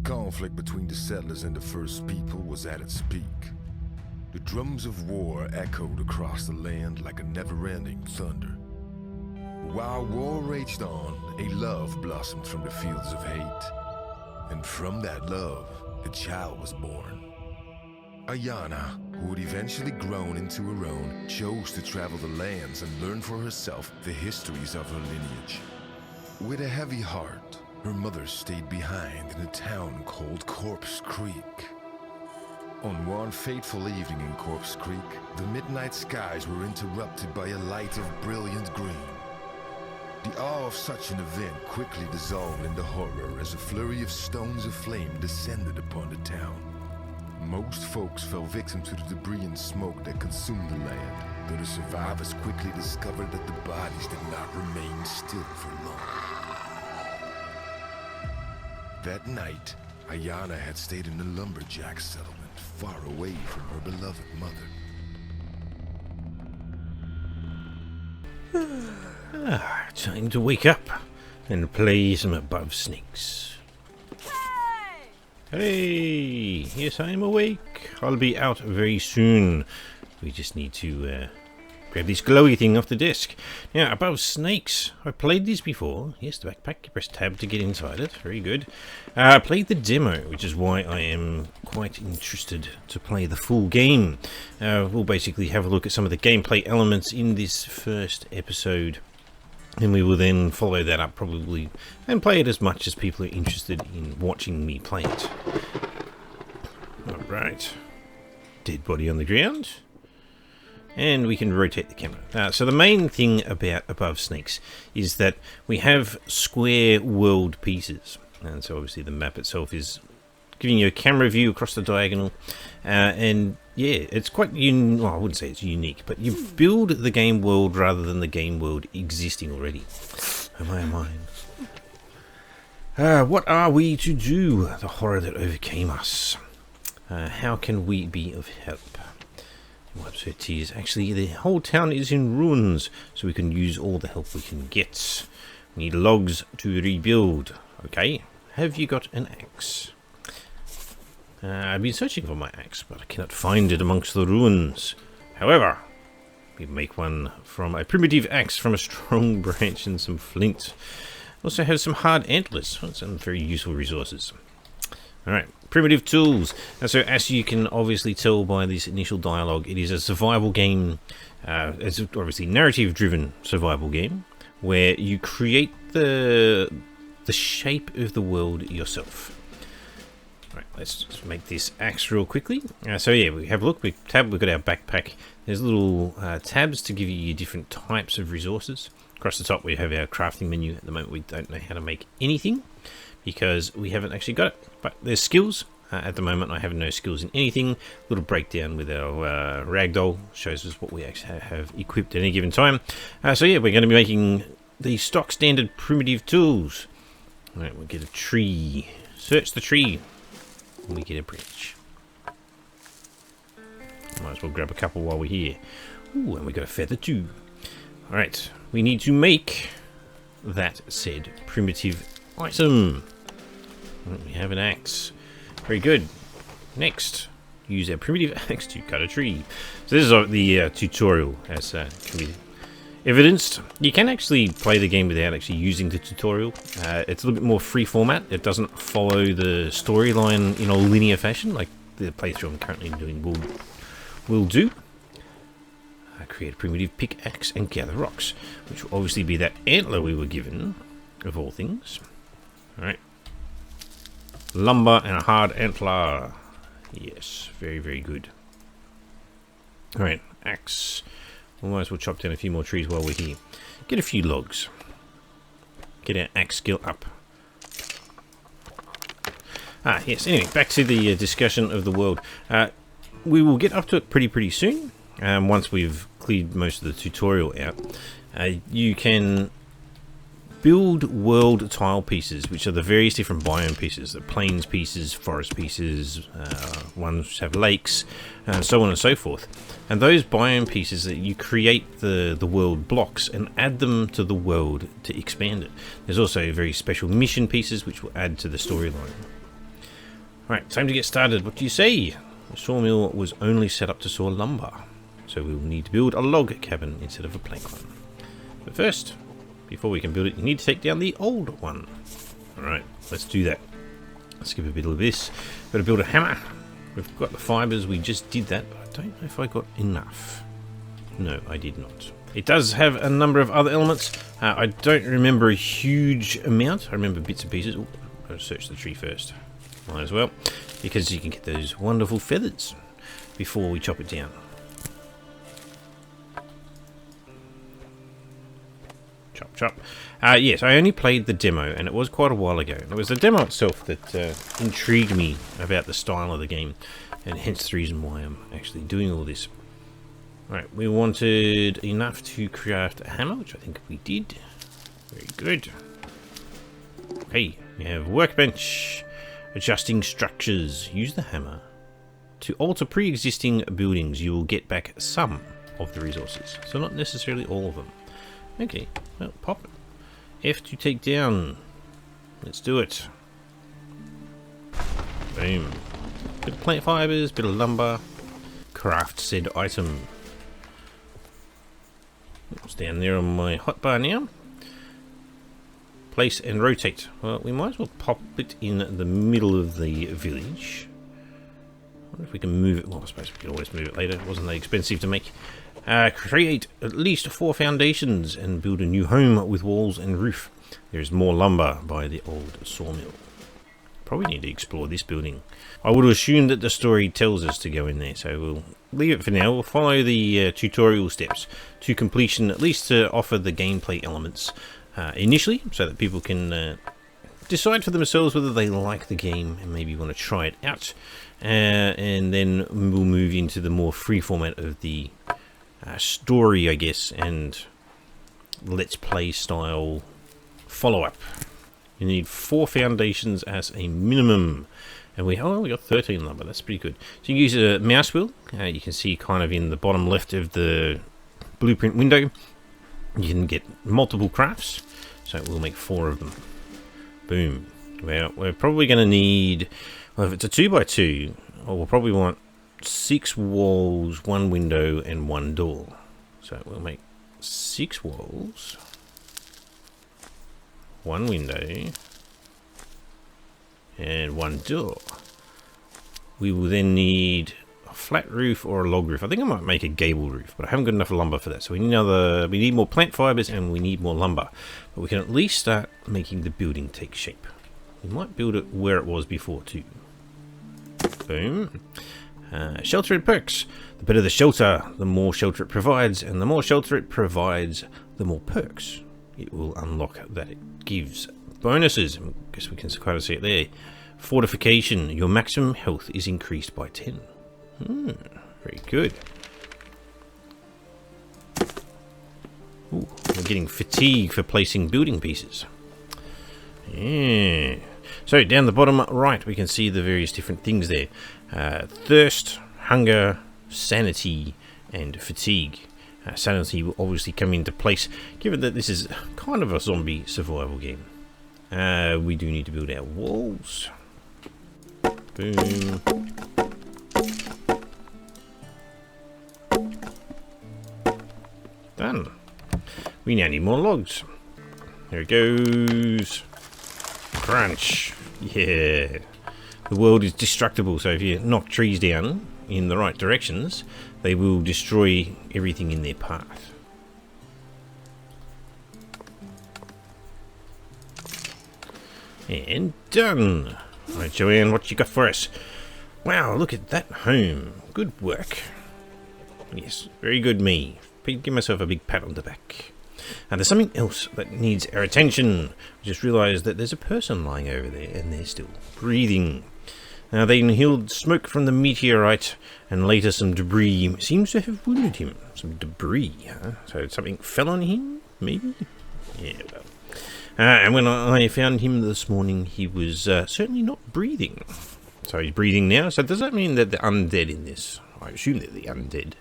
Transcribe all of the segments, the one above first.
The conflict between the settlers and the first people was at its peak. The drums of war echoed across the land like a never-ending thunder. While war raged on, a love blossomed from the fields of hate. And from that love, a child was born. Ayana, who had eventually grown into her own, chose to travel the lands and learn for herself the histories of her lineage. With a heavy heart, her mother stayed behind in a town called Corpse Creek. On one fateful evening in Corpse Creek, the midnight skies were interrupted by a light of brilliant green. The awe of such an event quickly dissolved into horror as a flurry of stones of flame descended upon the town. Most folks fell victim to the debris and smoke that consumed the land, though the survivors quickly discovered that the bodies did not remain still for long. That night, Ayana had stayed in a lumberjack settlement far away from her beloved mother. Time to wake up and play some Above Snakes. Hey! Yes, I'm awake. I'll be out very soon. We just need to grab this glowy thing off the desk. Now, Above Snakes. I've played these before. Yes, the backpack. You press tab to get inside it. Very good. I played the demo, which is why I am quite interested to play the full game. We'll basically have a look at some of the gameplay elements in this first episode. And we will then follow that up probably and play it as much as people are interested in watching me play it. Alright. Dead body on the ground. And we can rotate the camera. So the main thing about Above Snakes is that we have square world pieces. And so obviously the map itself is giving you a camera view across the diagonal. And yeah, it's quite well, I wouldn't say it's unique, but you build the game world rather than the game world existing already. Oh my. What are we to do? The horror that overcame us. How can we be of help? Wipes her tears. Actually, the whole town is in ruins, so we can use all the help we can get. We need logs to rebuild. Okay, have you got an axe? I've been searching for my axe, but I cannot find it amongst the ruins. However, we make one from a primitive axe from a strong branch and some flint. Also have some hard antlers. Some very useful resources. Alright, primitive tools. And so as you can obviously tell by this initial dialogue, it is a survival game. It's obviously narrative-driven survival game where you create the shape of the world yourself. Right, let's just make this axe real quickly. So yeah, we have a look. We've got our backpack. There's little tabs to give you different types of resources. Across the top we have our crafting menu. At the moment we don't know how to make anything because we haven't actually got it. But there's skills. At the moment I have no skills in anything. Little breakdown with our ragdoll shows us what we actually have equipped at any given time. So yeah, we're going to be making the stock standard primitive tools. Alright, we'll get a tree. Search the tree. We get a branch. Might as well grab a couple while we're here. Ooh, and we got a feather too. Alright, we need to make that said primitive item. We have an axe. Very good. Next, use our primitive axe to cut a tree. So this is the tutorial, as can be evidenced. You can actually play the game without actually using the tutorial. It's a little bit more free format. It doesn't follow the storyline in a linear fashion like the playthrough I'm currently doing will do. Create a primitive pickaxe and gather rocks, which will obviously be that antler we were given, of all things. Alright. Lumber and a hard antler. Yes, very, very good. Alright, axe. We might as well chop down a few more trees while we're here. Get a few logs. Get our axe skill up. Yes, anyway, back to the discussion of the world. We will get up to it pretty soon. Once we've cleared most of the tutorial out. You can build world tile pieces, which are the various different biome pieces. The plains pieces, forest pieces, ones which have lakes, and so on and so forth. And those biome pieces that you create the world blocks and add them to the world to expand it. There's also very special mission pieces which will add to the storyline. Right, time to get started. What do you say? The sawmill was only set up to saw lumber, so we'll need to build a log cabin instead of a plank one. But first, before we can build it, you need to take down the old one. Alright, let's do that. Let's give a bit of this. Got to build a hammer. We've got the fibres, we just did that, but I don't know if I got enough. No, I did not. It does have a number of other elements. I don't remember a huge amount. I remember bits and pieces. Ooh, I've got to search the tree first. Might as well, because you can get those wonderful feathers before we chop it down. Chop, chop. Yes, I only played the demo, and it was quite a while ago. It was the demo itself that intrigued me about the style of the game, and hence the reason why I'm actually doing all this. Right, we wanted enough to craft a hammer, which I think we did. Very good. Okay, we have workbench. Adjusting structures. Use the hammer to alter pre-existing buildings. You will get back some of the resources, so not necessarily all of them. Okay, well, pop it. F to take down. Let's do it. Boom. Bit of plant fibers, bit of lumber. Craft said item. It's down there on my hotbar now. Place and rotate. Well, we might as well pop it in the middle of the village. I wonder if we can move it. Well, I suppose we can always move it later. It wasn't that expensive to make. Create at least 4 foundations and build a new home with walls and roof. There's more lumber by the old sawmill. Probably need to explore this building. I would assume that the story tells us to go in there, so we'll leave it for now. We'll follow the tutorial steps to completion, at least to offer the gameplay elements initially, so that people can decide for themselves whether they like the game and maybe want to try it out. And then we'll move into the more free format of the story, I guess, and let's play style follow-up. You need 4 foundations as a minimum. And we got 13 lumber. That's pretty good. So you use a mouse wheel. You can see kind of in the bottom left of the blueprint window. You can get multiple crafts. So we'll make 4 of them. Boom. Well, we're probably going to need... Well, if it's a 2x2, we'll probably want 6 walls, 1 window, and 1 door. So we'll make 6 walls, 1 window, and 1 door. We will then need a flat roof or a log roof. I think I might make a gable roof, but I haven't got enough lumber for that. So we need more plant fibers and we need more lumber. But we can at least start making the building take shape. We might build it where it was before too. Boom. Shelter and perks. The better the shelter, the more shelter it provides, and the more shelter it provides, the more perks it will unlock that it gives. Bonuses. I guess we can kind of see it there. Fortification. Your maximum health is increased by 10. Very good. Ooh, we're getting fatigue for placing building pieces. Yeah. So down the bottom right, we can see the various different things there. Thirst, hunger, sanity, and fatigue. Sanity will obviously come into place, given that this is kind of a zombie survival game. We do need to build our walls. Boom. Done. We now need more logs. There it goes. Crunch. Yeah. The world is destructible, so if you knock trees down in the right directions, they will destroy everything in their path. And done. Right, Joanne, what you got for us? Wow, look at that home. Good work. Yes, very good me. Give myself a big pat on the back. And there's something else that needs our attention. I just realised that there's a person lying over there and they're still breathing. Now they inhaled smoke from the meteorite and later some debris seems to have wounded him. Some debris, huh? So something fell on him, maybe? Yeah, well. And when I found him this morning, he was certainly not breathing. So he's breathing now. So does that mean that the undead in this? I assume they're the undead.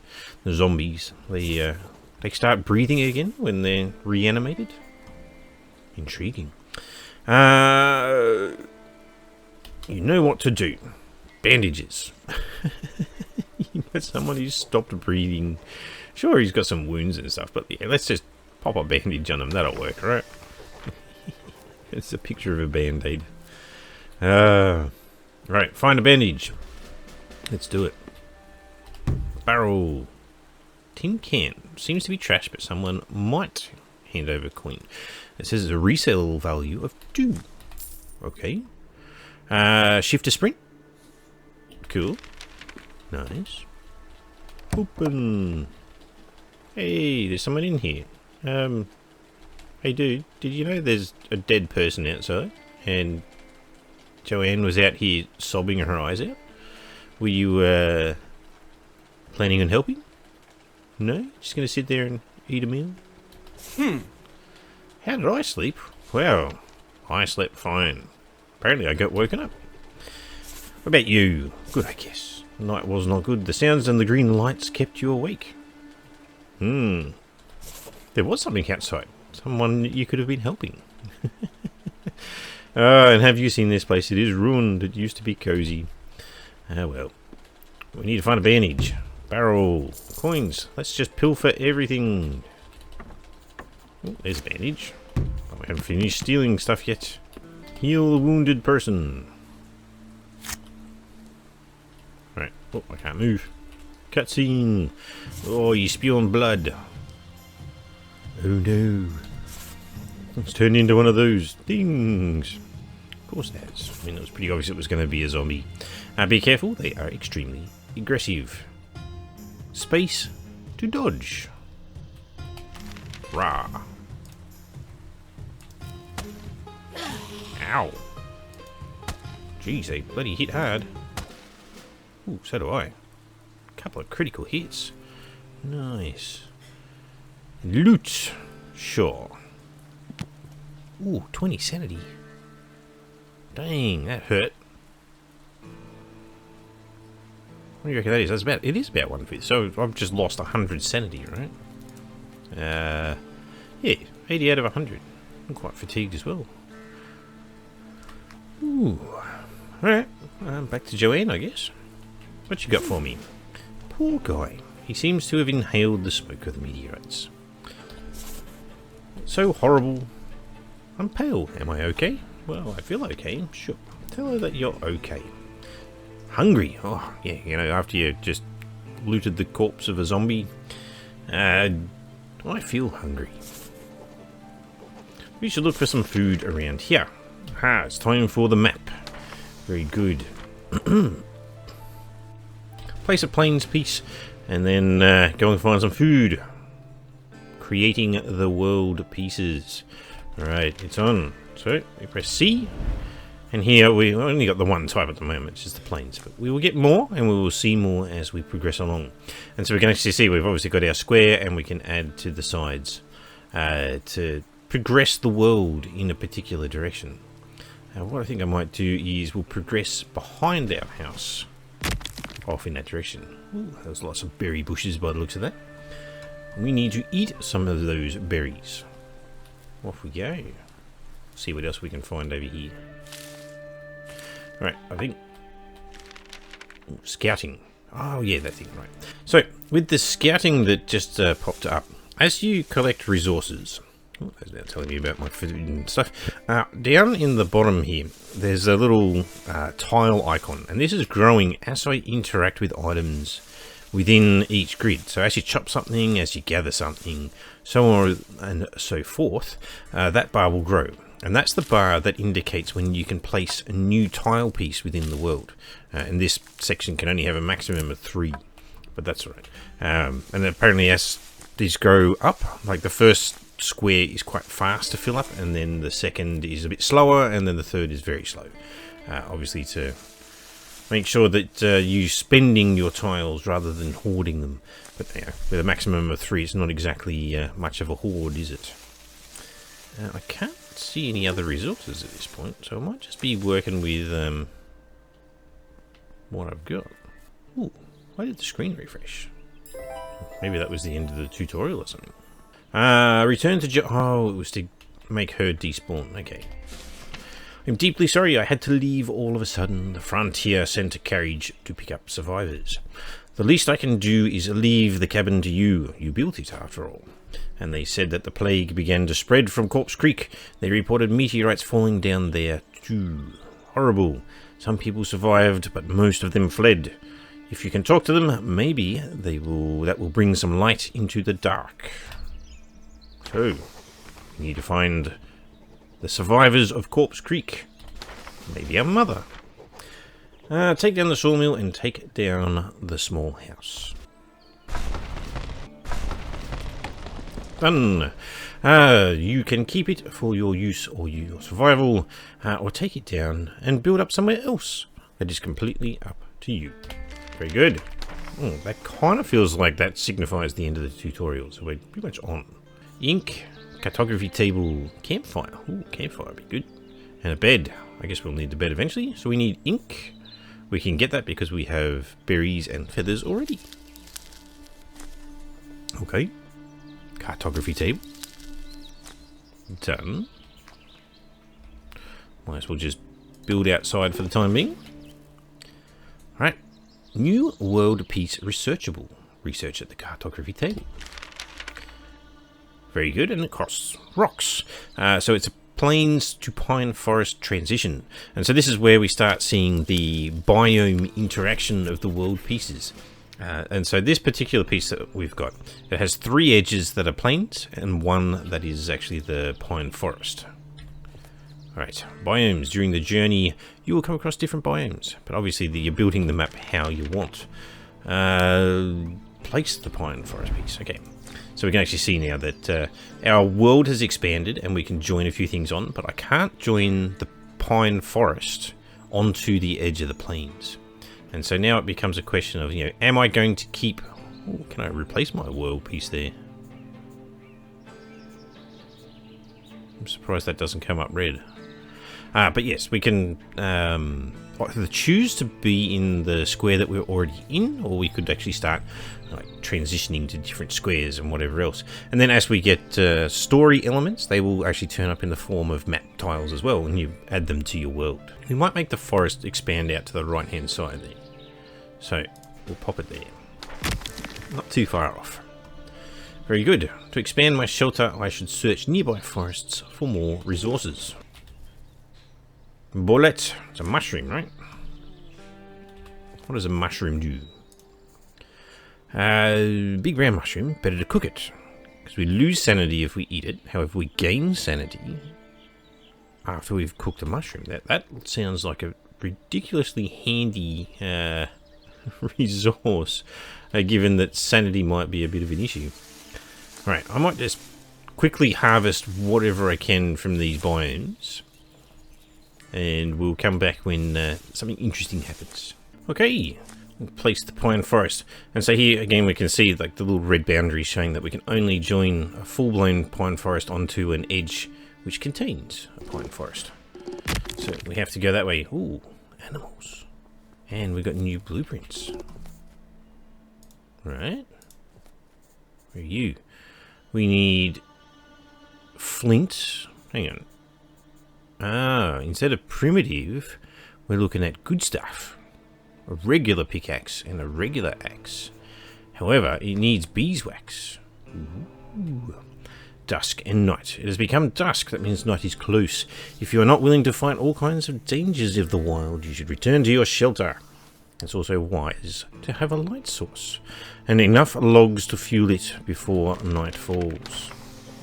The zombies. They start breathing again when they're reanimated. Intriguing. You know what to do. Bandages. You know, someone who's stopped breathing. Sure, he's got some wounds and stuff, but yeah, let's just pop a bandage on him. That'll work, right? It's a picture of a band-aid. Right, find a bandage. Let's do it. Barrel. Tin can. Seems to be trash, but someone might hand over Quaint. It says it's a resale value of 2. Okay. Shift to sprint. Cool. Nice. Open. Hey, there's someone in here. Hey dude, did you know there's a dead person outside? And Joanne was out here sobbing her eyes out? Were you, planning on helping? No? Just gonna sit there and eat a meal? How did I sleep? Well, I slept fine. Apparently I got woken up. What about you? Good, I guess. The night was not good. The sounds and the green lights kept you awake. There was something outside. Someone you could have been helping. And have you seen this place? It is ruined. It used to be cozy. Well. We need to find a bandage. Barrel. Coins. Let's just pilfer everything. Oh, there's a bandage. But we haven't finished stealing stuff yet. Heal a wounded person. Right. Oh, I can't move. Cutscene. Oh, you spewing blood. Oh no. It's turned into one of those things. Of course it has. I mean, it was pretty obvious it was going to be a zombie. Be careful, they are extremely aggressive. Space to dodge. Rah. Ow. Jeez, they bloody hit hard. Ooh, so do I. Couple of critical hits. Nice. Loot. Sure. Ooh, 20 sanity. Dang, that hurt. What do you reckon that is? That's about. It is about 1/5. So I've just lost 100 sanity, right? Yeah, 80 out of 100. I'm quite fatigued as well. Ooh. Alright, back to Joanne, I guess. What you got for me? Poor guy. He seems to have inhaled the smoke of the meteorites. So horrible. I'm pale. Am I okay? Well, I feel okay. Sure. Tell her that you're okay. Hungry. Oh, yeah, you know, after you just looted the corpse of a zombie. I feel hungry. We should look for some food around here. Aha, it's time for the map. Very good. Place a plains piece, and then go and find some food. Creating the world pieces. Alright, it's on. So, we press C. And here we only got the one type at the moment, it's just the plains. But we will get more, and we will see more as we progress along. And so we can actually see we've obviously got our square, and we can add to the sides to progress the world in a particular direction. What I think I might do is we'll progress behind our house off in that direction. Ooh, there's lots of berry bushes by the looks of that. We need to eat some of those berries. Off we go. See what else we can find over here. Alright, I think... Ooh, scouting. Oh yeah, that thing, right. So, with the scouting that just popped up, as you collect resources... Oh, that's now telling me about my food and stuff. Down in the bottom here, there's a little tile icon. And this is growing as I interact with items within each grid. So as you chop something, as you gather something, so on and so forth, that bar will grow. And that's the bar that indicates when you can place a new tile piece within the world. And this section can only have a maximum of 3, but that's all right. And apparently as these grow up, like the first square is quite fast to fill up, and then the second is a bit slower, and then the third is very slow. Obviously to make sure that you're spending your tiles rather than hoarding them. But you know, with a maximum of 3, it's not exactly much of a hoard, is it? I can't see any other resources at this point, so I might just be working with what I've got. Ooh, why did the screen refresh? Maybe that was the end of the tutorial or something. Return to oh, it was to make her despawn. Okay. I'm deeply sorry I had to leave all of a sudden. The frontier sent a carriage to pick up survivors. The least I can do is leave the cabin to you. You built it, after all. And they said that the plague began to spread from Corpse Creek. They reported meteorites falling down there too. Horrible. Some people survived, but most of them fled. If you can talk to them, maybe that will bring some light into the dark. So, we need to find the survivors of Corpse Creek. Maybe our mother. Take down the sawmill and take down the small house. Done. You can keep it for your use or your survival, or take it down and build up somewhere else. That is completely up to you. Very good. That kind of feels like that signifies the end of the tutorial, so we're pretty much on. Ink, cartography table, campfire. Ooh, campfire would be good. And a bed. I guess we'll need the bed eventually. So we need ink. We can get that because we have berries and feathers already. Okay. Cartography table. Done. Might as well just build outside for the time being. Alright. New world piece researchable. Research at the cartography table. Very good, and it costs rocks. So it's a plains to pine forest transition. And so this is where we start seeing the biome interaction of the world pieces. And so this particular piece that we've got, it has 3 edges that are plains and 1 that is actually the pine forest. Alright, biomes. During the journey, you will come across different biomes, but obviously you're building the map how you want. Place the pine forest piece. Okay, so we can actually see now that our world has expanded and we can join a few things on, but I can't join the pine forest onto the edge of the plains. And so now it becomes a question of, am I going to keep... Oh, can I replace my world piece there? I'm surprised that doesn't come up red. But yes, we can either choose to be in the square that we're already in, or we could actually start transitioning to different squares and whatever else. And then as we get story elements, they will actually turn up in the form of map tiles as well, and you add them to your world. We might make the forest expand out to the right hand side there. So we'll pop it there. Not too far off. Very good. To expand my shelter, I should search nearby forests for more resources. Bullet. It's a mushroom, right? What does a mushroom do? Big round mushroom. Better to cook it, because we lose sanity if we eat it. However, we gain sanity after we've cooked a mushroom. That sounds like a ridiculously handy resource, given that sanity might be a bit of an issue. Right, I might just quickly harvest whatever I can from these biomes, and we'll come back when something interesting happens. Okay, we'll place the pine forest. And so here again we can see like the little red boundary showing that we can only join a full-blown pine forest onto an edge which contains a pine forest. So we have to go that way. Ooh, animals. And we've got new blueprints. Right. Where are you? We need flint. Hang on. Ah, instead of primitive, we're looking at good stuff. A regular pickaxe and a regular axe. However, it needs beeswax. Ooh. Dusk and night. It has become dusk. That means night is close. If you are not willing to fight all kinds of dangers of the wild, you should return to your shelter. It's also wise to have a light source and enough logs to fuel it before night falls.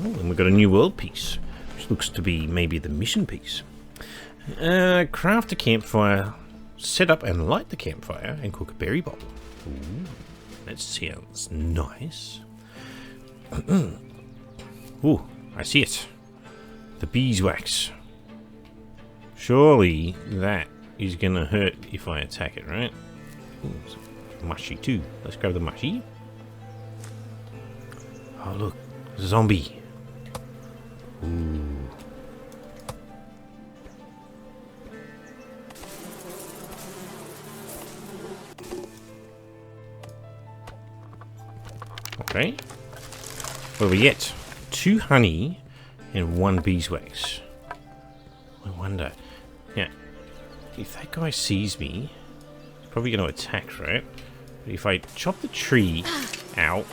Oh, and we've got a new world piece, which looks to be maybe the mission piece. Craft a campfire, set up and light the campfire, and cook a berry bowl. Ooh, that sounds nice. Ooh, I see it. The beeswax. Surely that is going to hurt if I attack it, right? Ooh, it's mushy too. Let's grab the mushy. Oh look, zombie. Ooh. Okay. What do we get? 2 honey and 1 beeswax. I wonder, if that guy sees me, he's probably going to attack, right? But if I chop the tree... Ow.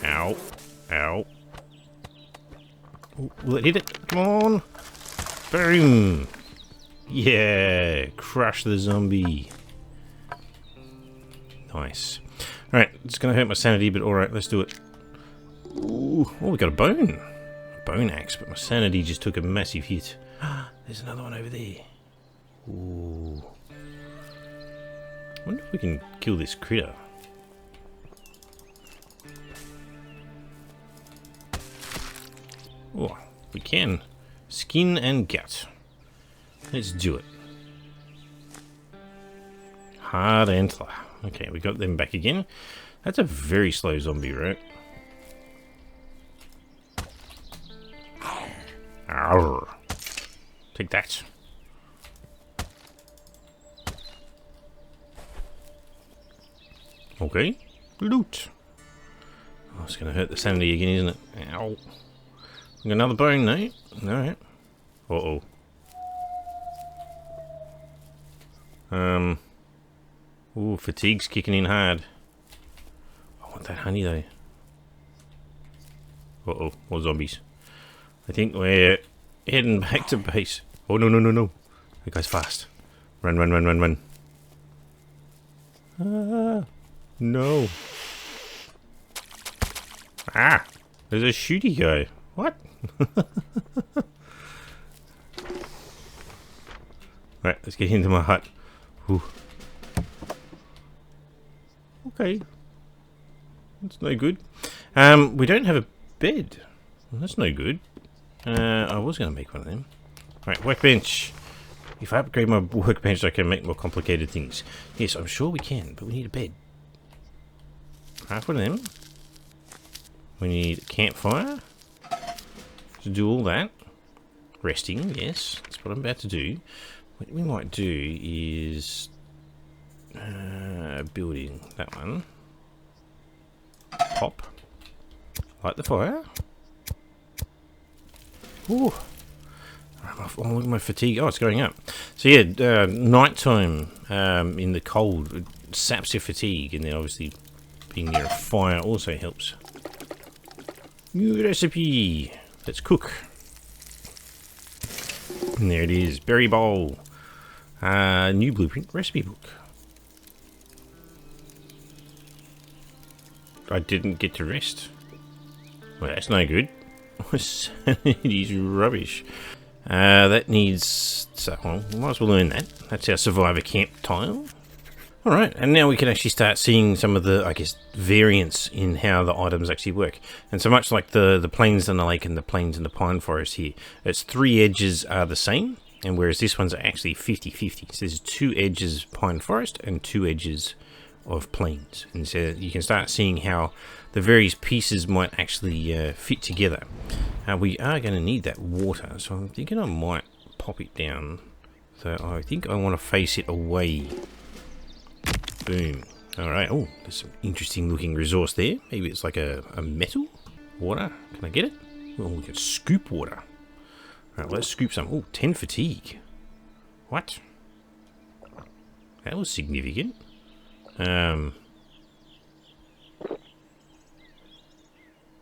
Ow. Ow. Ooh, will it hit it? Come on. Boom. Yeah. Crush the zombie. Nice. Alright, it's going to hurt my sanity, but alright, let's do it. Ooh. Oh, we got a bone. A bone axe, but my sanity just took a massive hit. There's another one over there. Ooh. I wonder if we can kill this critter. Oh, we can. Skin and gut. Let's do it. Hard antler. Okay, we got them back again. That's a very slow zombie, right? Arr. Take that. Okay. Loot. Oh, it's going to hurt the sanity again, isn't it? Ow. Got another bone, no? Alright. Uh-oh. Ooh, fatigue's kicking in hard. I want that honey, though. Uh-oh. More zombies. I think we're heading back to base. Oh, no, no, no, no. That guy's fast. Run, run, run, run, run. Ah, no. Ah, there's a shooty guy. What? Right, let's get into my hut. Ooh. Okay. That's no good. We don't have a bed. Well, that's no good. I was going to make one of them. Right, workbench. If I upgrade my workbench, I can make more complicated things. Yes, I'm sure we can, but we need a bed. Half one of them. We need a campfire to do all that. Resting, yes, that's what I'm about to do. What we might do is building that one. Pop. Light the fire. Ooh. Oh, my fatigue. Oh, it's going up. So yeah, nighttime in the cold it saps your fatigue, and then obviously being near a fire also helps. New recipe. Let's cook. And there it is. Berry bowl. New blueprint recipe book. I didn't get to rest. Well, that's no good. It is rubbish. That needs... So, well, we might as well learn that. That's our survivor camp tile. Alright, and now we can actually start seeing some of the, I guess, variance in how the items actually work. And so much like the plains and the lake and the plains and the pine forest here, its three edges are the same, and whereas this one's actually 50-50. So there's two edges pine forest and two edges of plains. And so you can start seeing how the various pieces might actually fit together. We are going to need that water, so I'm thinking I might pop it down. So I think I want to face it away. Boom. Alright. Oh, there's some interesting looking resource there. Maybe it's like a metal? Water? Can I get it? Oh, we can scoop water. Alright, let's scoop some. Oh, 10 fatigue. What? That was significant. Alright.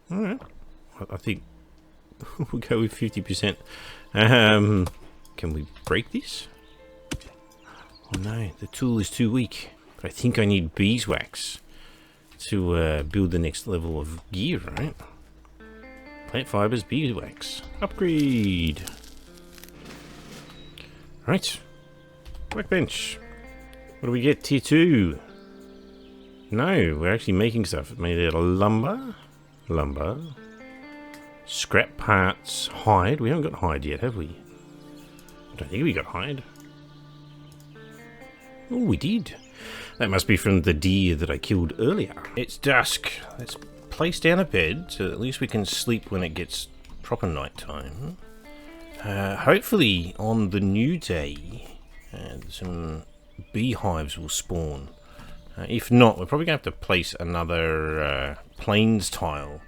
I think we'll go with 50%. Can we break this? Oh no, the tool is too weak. But I think I need beeswax to build the next level of gear, right? Plant fibers, beeswax. Upgrade! Right. Workbench. What do we get? Tier 2. No, we're actually making stuff. Made out of lumber. Lumber. Scrap parts. Hide. We haven't got hide yet, have we? I don't think we got hide. Oh, we did. That must be from the deer that I killed earlier. It's dusk. Let's place down a bed so at least we can sleep when it gets proper night time. Hopefully on the new day some beehives will spawn. If not, we're probably going to have to place another plains tile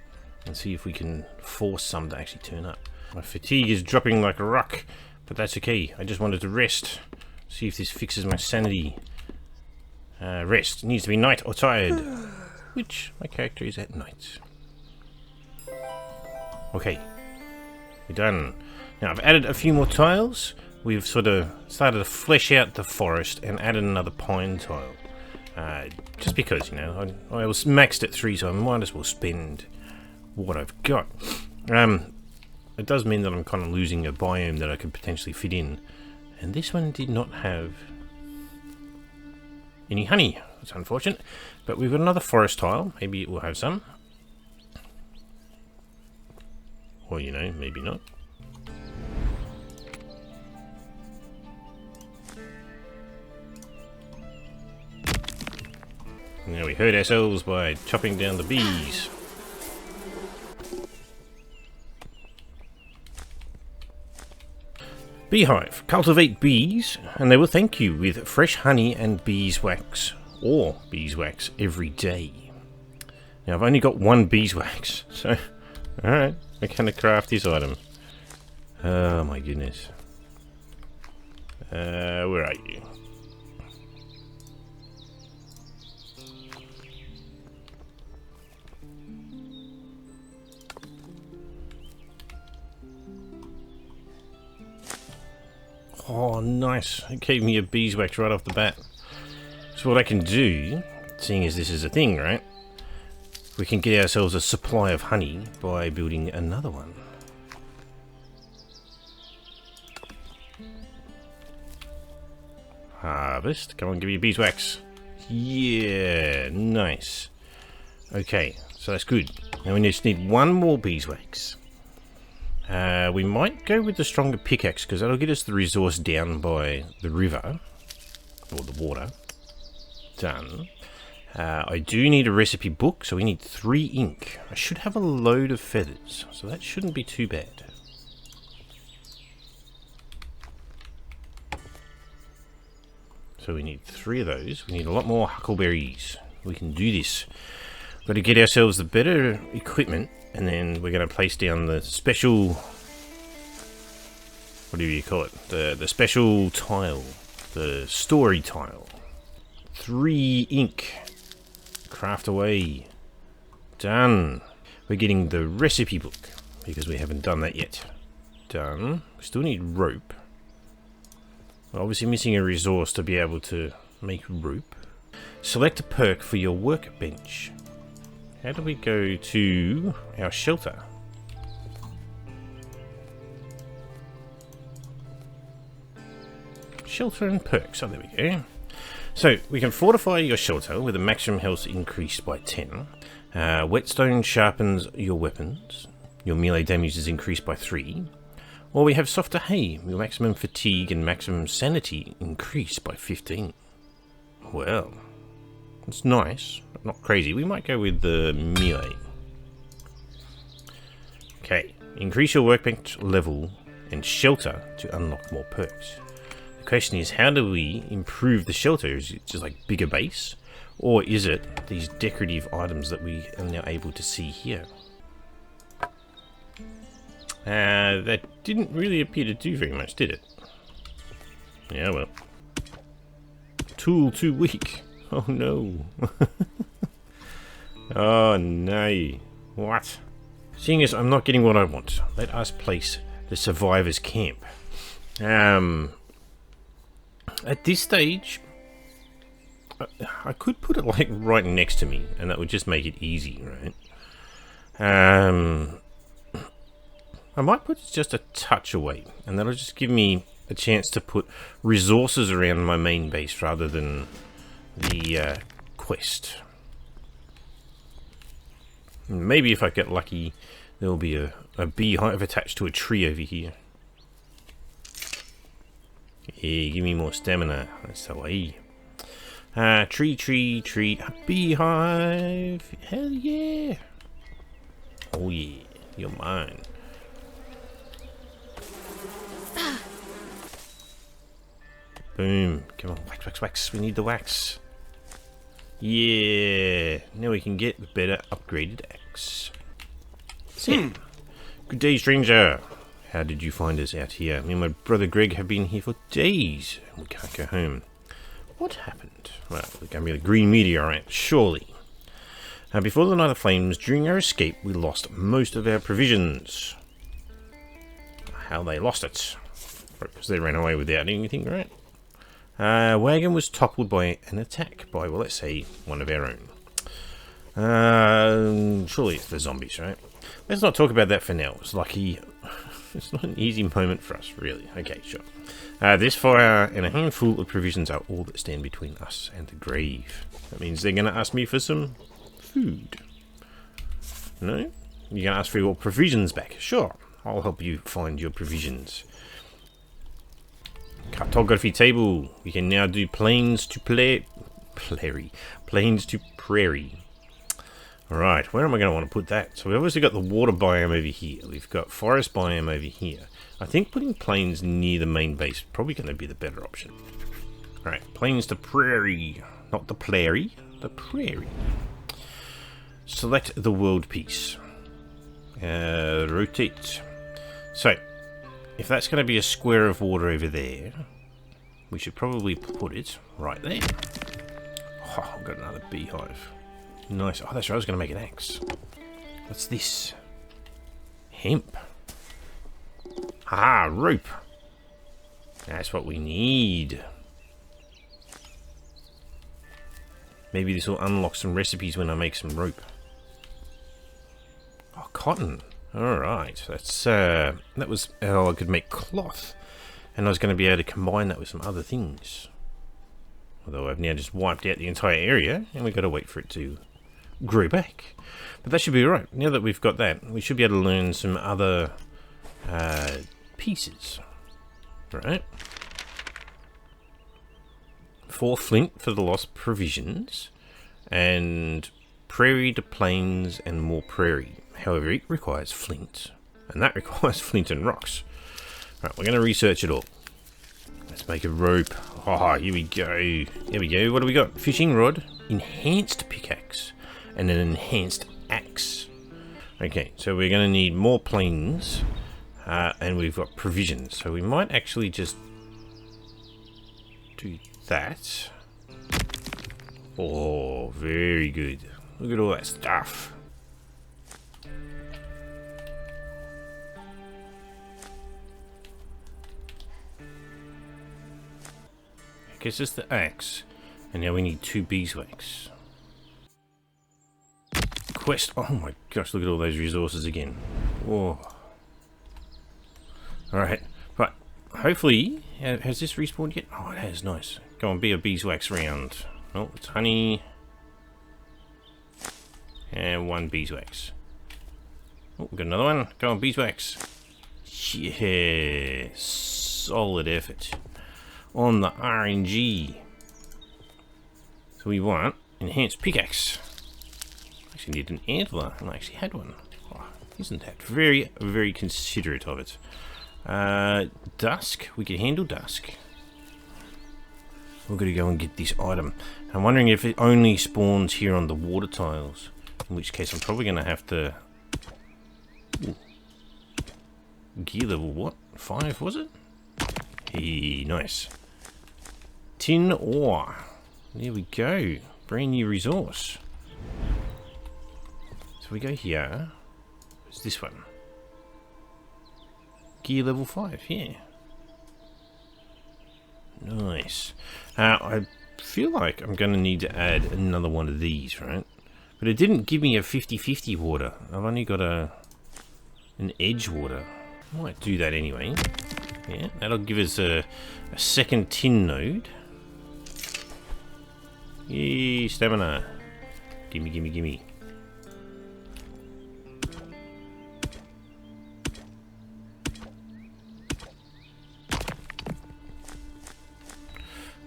and see if we can force some to actually turn up. My fatigue is dropping like a rock, but that's okay. I just wanted to rest. See if this fixes my sanity. Rest. Needs to be night or tired. Which my character is at night. Okay. We're done. Now I've added a few more tiles. We've sort of started to flesh out the forest and added another pine tile. Just because, you know, I was maxed at 3, so I might as well spend what I've got. It does mean that I'm kind of losing a biome that I could potentially fit in. And this one did not have any honey. That's unfortunate. But we've got another forest tile. Maybe it will have some. Or, you know, maybe not. Now we hurt ourselves by chopping down the bees. Beehive. Cultivate bees, and they will thank you with fresh honey and beeswax, or beeswax, every day. Now I've only got 1 beeswax, so alright, we're going to craft this item. Oh my goodness. Where are you? Oh, nice. It gave me a beeswax right off the bat. So what I can do, seeing as this is a thing, right? We can get ourselves a supply of honey by building another one. Harvest. Come on, give me a beeswax. Yeah, nice. Okay, so that's good. Now we just need 1 more beeswax. We might go with the stronger pickaxe because that'll get us the resource down by the river or the water. Done. I do need a recipe book, so we need 3 ink. I should have a load of feathers, so that shouldn't be too bad. So we need 3 of those. We need a lot more huckleberries. We can do this. Got to get ourselves the better equipment, and then we're going to place down the special... what do you call it? The special tile. The story tile. 3 ink. Craft away. Done. We're getting the recipe book, because we haven't done that yet. Done. We still need rope. We're obviously missing a resource to be able to make rope. Select a perk for your workbench. How do we go to our shelter? Shelter and perks. Oh, there we go. So, we can fortify your shelter with a maximum health increased by 10. Whetstone sharpens your weapons. Your melee damage is increased by 3. Or we have softer hay. Your maximum fatigue and maximum sanity increased by 15. Well, it's nice, but not crazy. We might go with the melee. Okay, increase your workbench level and shelter to unlock more perks. The question is, how do we improve the shelter? Is it just like bigger base? Or is it these decorative items that we are now able to see here? That didn't really appear to do very much, did it? Yeah, well. Tool too weak. Oh no. Oh no. What? Seeing as I'm not getting what I want, let us place the survivors camp. At this stage, I could put it like right next to me, and that would just make it easy, right? I might put it just a touch away, and that'll just give me a chance to put resources around my main base rather than the quest. Maybe if I get lucky, there'll be a beehive attached to a tree over here. Yeah, give me more stamina. That's the way. Tree, a beehive. Hell yeah. Oh yeah, you're mine. Boom. Come on, wax. We need the wax. Yeah. Now we can get the better upgraded axe. Good day, stranger. How did you find us out here? Me and my brother Greg have been here for days, and we can't go home. What happened? Well, we're going to be the green meteorite, surely. Before the Night of Flames, during our escape, we lost most of our provisions. How they lost it? Because they ran away without anything, right? Wagon was toppled by an attack by, well, let's say, one of our own. Surely it's the zombies, right? Let's not talk about that for now. It's lucky. It's not an easy moment for us, really. Okay, sure. This fire and a handful of provisions are all that stand between us and the grave. That means they're going to ask me for some food. No? You're going to ask for your provisions back? Sure. I'll help you find your provisions. Cartography table. We can now do plains to plains to prairie. Alright, where am I going to want to put that? So we've obviously got the water biome over here. We've got forest biome over here. I think putting plains near the main base is probably going to be the better option. Alright, plains to prairie. Not the prairie, the prairie. Select the world piece. Rotate. So, if that's going to be a square of water over there, we should probably put it right there. Oh, I've got another beehive. Nice. Oh, that's right. I was going to make an axe. What's this? Hemp. Ah, rope. That's what we need. Maybe this will unlock some recipes when I make some rope. Oh, cotton. Alright. That's, that was how I could make cloth. And I was going to be able to combine that with some other things. Although I've now just wiped out the entire area, and we've got to wait for it to grow back. But that should be alright. Now that we've got that, we should be able to learn some other pieces. Right? 4 flint for the lost provisions, and prairie to plains and more prairie. However, it requires flint, and that requires flint and rocks. Right, we're going to research it all. Let's make a rope. Oh, here we go. Here we go. What do we got? Fishing rod, enhanced pickaxe, and an enhanced axe. Okay, so we're going to need more plains, and we've got provisions. So we might actually just do that. Oh, very good. Look at all that stuff. I guess it's the axe. And now we need 2 beeswax. Quest. Oh my gosh, look at all those resources again. Whoa. Alright. Right. Hopefully, has this respawned yet? Oh, it has. Nice. Go on, be a beeswax round. Oh, it's honey. And 1 beeswax. Oh, we've got another one. Go on, beeswax. Yeah. Solid effort. On the RNG. So we want enhanced pickaxe. Actually need an antler, and I actually had one. Oh, isn't that very, very considerate of it? Dusk. We can handle dusk. We're going to go and get this item. I'm wondering if it only spawns here on the water tiles. In which case I'm probably going to have to... Ooh. Gear level what? 5 was it? Hey, nice. Tin ore. There we go. Brand new resource. So we go here. What's this one? Gear level 5, yeah. Nice. I feel like I'm going to need to add another one of these, right? But it didn't give me a 50-50 water. I've only got an edge water. I might do that anyway. Yeah, that'll give us a second tin node. Yay, stamina. Gimme, gimme, gimme.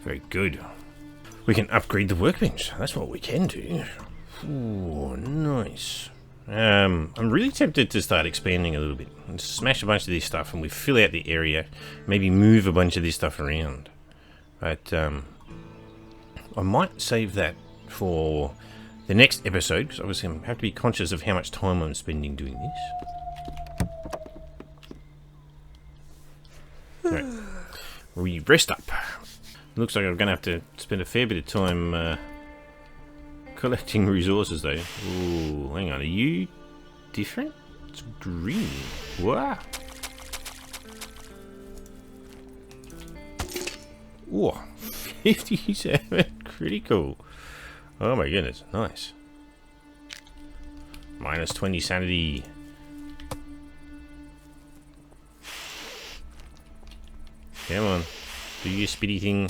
Very good. We can upgrade the workbench. That's what we can do. Ooh, nice. I'm really tempted to start expanding a little bit and smash a bunch of this stuff, and we fill out the area, maybe move a bunch of this stuff around. But I might save that for the next episode, because obviously I have to be conscious of how much time I'm spending doing this. the rest up. Looks like I'm going to have to spend a fair bit of time collecting resources, though. Ooh, hang on. Are you different? It's green. Wow. Ooh, 57 critical. Oh my goodness, nice. Minus 20 sanity. Come on, do your speedy thing.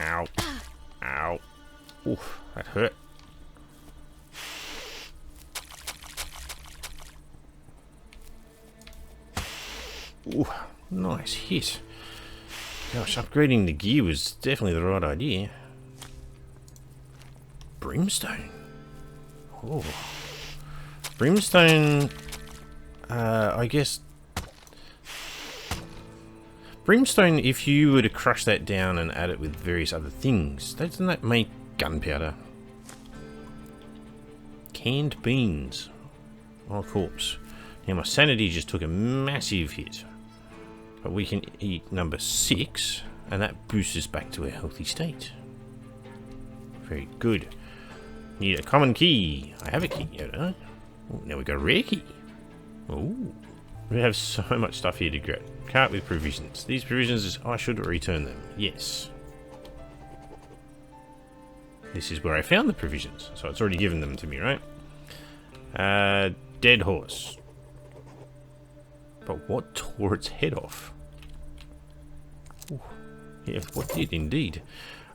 Ow. Ow. Oof, that hurt. Ooh, nice hit. Gosh, upgrading the gear was definitely the right idea. Brimstone. Oh. Brimstone, I guess... Brimstone, if you were to crush that down and add it with various other things, doesn't that make gunpowder? Canned beans. Oh, corpse. Now my sanity just took a massive hit. But we can eat number 6, and that boosts us back to a healthy state. Very good. Need a common key. I have a key, don't I? Ooh, now we got a rare key. Ooh. We have so much stuff here to get. Cart with provisions. These provisions, I should return them. Yes. This is where I found the provisions, so it's already given them to me, right? Dead horse. But what tore its head off? Ooh. Yeah, what did indeed?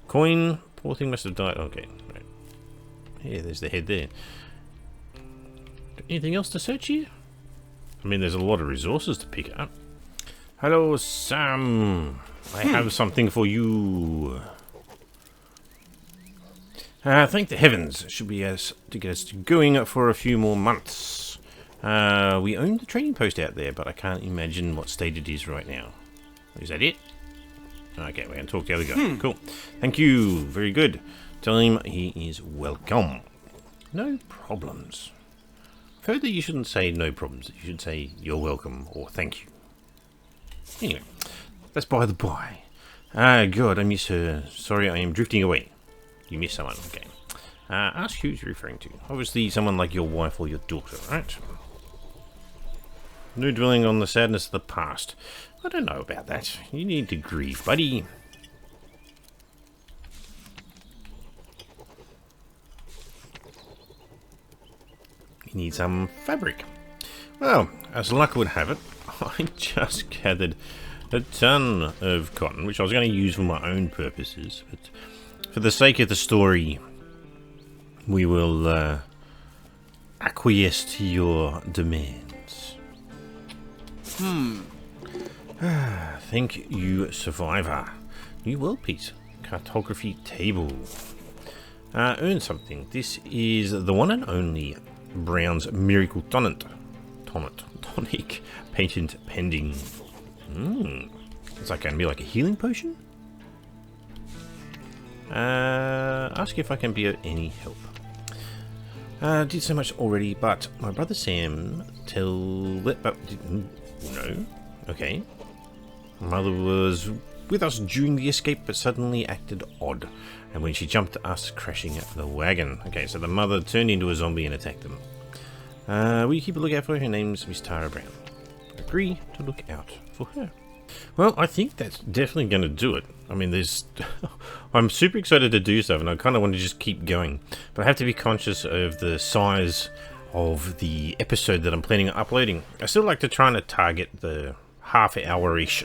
Coin. Poor thing must have died. Okay. Right. Yeah, there's the head there. Anything else to search here? I mean, there's a lot of resources to pick up. Hello, Sam. I have something for you. Thank the heavens. Should be able to get us going for a few more months. We own the trading post out there, but I can't imagine what state it is right now. Is that it? Okay, we're going to talk to the other guy. Cool. Thank you. Very good. Tell him he is welcome. No problems. Further, you shouldn't say no problems. You should say you're welcome or thank you. Anyway, that's by the by. God, I miss her. Sorry, I am drifting away. You miss someone. Okay. Ask who you're referring to. Obviously, someone like your wife or your daughter, right? No dwelling on the sadness of the past. I don't know about that. You need to grieve, buddy. You need some fabric. Well, as luck would have it, I just gathered a ton of cotton, which I was going to use for my own purposes, but for the sake of the story, we will acquiesce to your demands. Thank you, survivor. New world piece. Cartography table. Earn something. This is the one and only Brown's Miracle Tonic. Patent pending. It's like going to be like a healing potion. Ask if I can be of any help. Did so much already, but my brother Sam no. Okay. Mother was with us during the escape, but suddenly acted odd. And when she jumped at us, crashing the wagon. Okay, so the mother turned into a zombie and attacked them. Will you keep a lookout for her? Her name's Miss Tara Brown. Agree to look out for her. Well, I think that's definitely going to do it. I mean, there's... I'm super excited to do stuff, and I kind of want to just keep going. But I have to be conscious of the size of the episode that I'm planning on uploading. I still like to try and target the half-hour-ish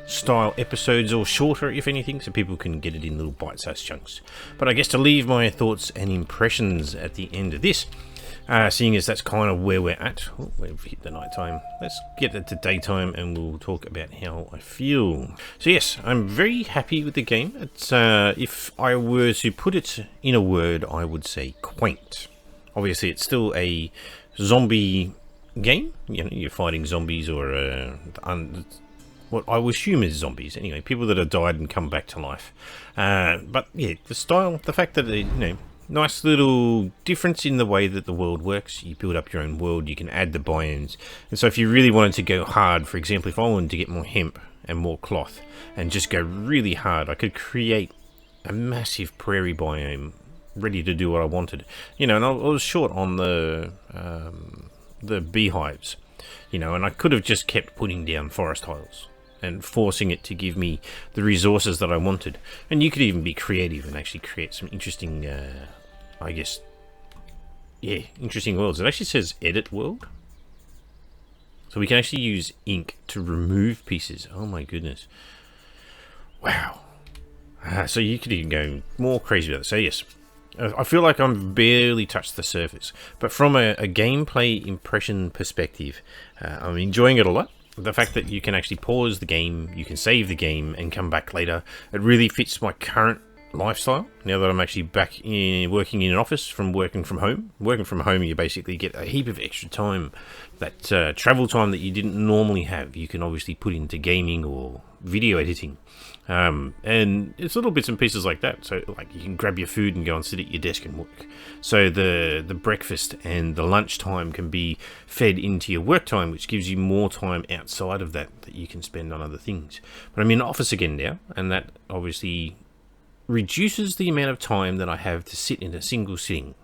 style episodes, or shorter, if anything, so people can get it in little bite-sized chunks. But I guess to leave my thoughts and impressions at the end of this, seeing as that's kind of where we're at. Oh, we've hit the night time. Let's get it to daytime and we'll talk about how I feel. So yes, I'm very happy with the game. It's if I were to put it in a word, I would say quaint. Obviously, it's still a zombie game. You know, you're fighting zombies, or what I would assume is zombies. Anyway, people that have died and come back to life. But yeah, the style, the fact that nice little difference in the way that the world works. You build up your own world, you can add the biomes. And so if you really wanted to go hard, for example, if I wanted to get more hemp and more cloth and just go really hard, I could create a massive prairie biome ready to do what I wanted. You know, and I was short on the beehives, you know, and I could have just kept putting down forest tiles and forcing it to give me the resources that I wanted. And you could even be creative and actually create some interesting, I guess, yeah, interesting worlds. It actually says edit world. So we can actually use ink to remove pieces. Oh my goodness. Wow. So you could even go more crazy with it. So yes, I feel like I'm barely touched the surface. But from a gameplay impression perspective, I'm enjoying it a lot. The fact that you can actually pause the game, you can save the game and come back later, it really fits my current lifestyle. Now that I'm actually back in working in an office from working from home. Working from home, you basically get a heap of extra time. That travel time that you didn't normally have, you can obviously put into gaming or video editing. And it's little bits and pieces like that. So like you can grab your food and go and sit at your desk and work. So the breakfast and the lunch time can be fed into your work time, which gives you more time outside of that you can spend on other things. But I'm in office again now, and that obviously reduces the amount of time that I have to sit in a single sitting.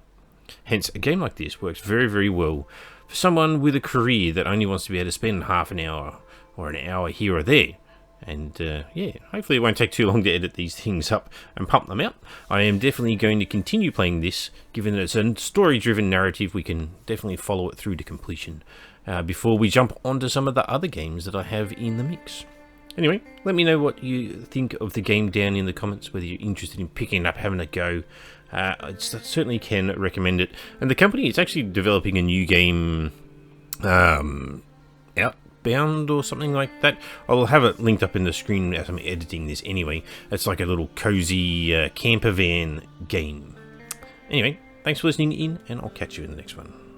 Hence, a game like this works very, very well for someone with a career that only wants to be able to spend half an hour or an hour here or there. And yeah, hopefully it won't take too long to edit these things up and pump them out. I am definitely going to continue playing this, given that it's a story-driven narrative. We can definitely follow it through to completion before we jump onto some of the other games that I have in the mix. Anyway, let me know what you think of the game down in the comments, whether you're interested in picking it up, having a go. I certainly can recommend it. And the company is actually developing a new game, Outbound or something like that. I'll have it linked up in the screen as I'm editing this anyway. It's like a little cozy camper van game. Anyway, thanks for listening in, and I'll catch you in the next one.